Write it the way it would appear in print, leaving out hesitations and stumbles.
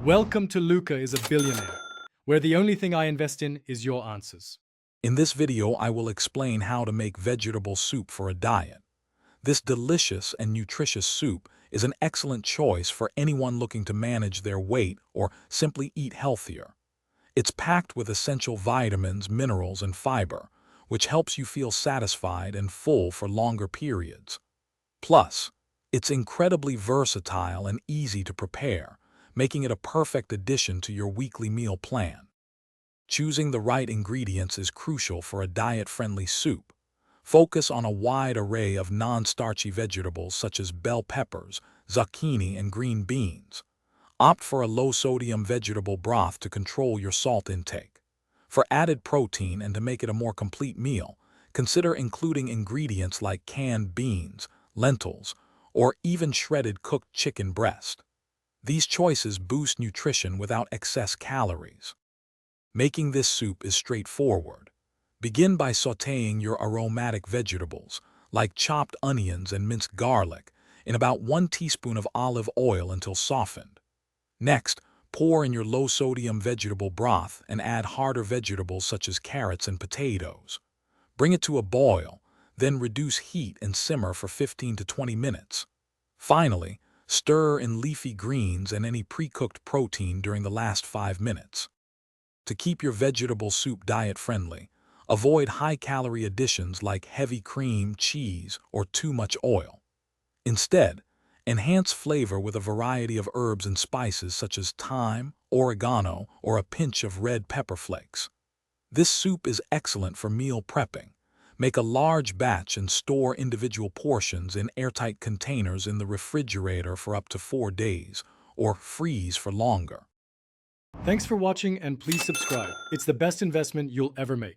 Welcome to Luca is a Billionaire, where the only thing I invest in is your answers. In this video, I will explain how to make vegetable soup for a diet. This delicious and nutritious soup is an excellent choice for anyone looking to manage their weight or simply eat healthier. It's packed with essential vitamins, minerals, and fiber, which helps you feel satisfied and full for longer periods. Plus, it's incredibly versatile and easy to prepare, making it a perfect addition to your weekly meal plan. Choosing the right ingredients is crucial for a diet-friendly soup. Focus on a wide array of non-starchy vegetables such as bell peppers, zucchini, and green beans. Opt for a low-sodium vegetable broth to control your salt intake. For added protein and to make it a more complete meal, consider including ingredients like canned beans, lentils, or even shredded cooked chicken breast. These choices boost nutrition without excess calories. Making this soup is straightforward. Begin by sautéing your aromatic vegetables, like chopped onions and minced garlic, in about 1 teaspoon of olive oil until softened. Next, pour in your low-sodium vegetable broth and add harder vegetables such as carrots and potatoes. Bring it to a boil, then reduce heat and simmer for 15 to 20 minutes. Finally, stir in leafy greens and any pre-cooked protein during the last 5 minutes. To keep your vegetable soup diet-friendly, avoid high-calorie additions like heavy cream, cheese, or too much oil. Instead, enhance flavor with a variety of herbs and spices such as thyme, oregano, or a pinch of red pepper flakes. This soup is excellent for meal prepping. Make a large batch and store individual portions in airtight containers in the refrigerator for up to 4 days, or freeze for longer. Thanks for watching and please subscribe. It's the best investment you'll ever make.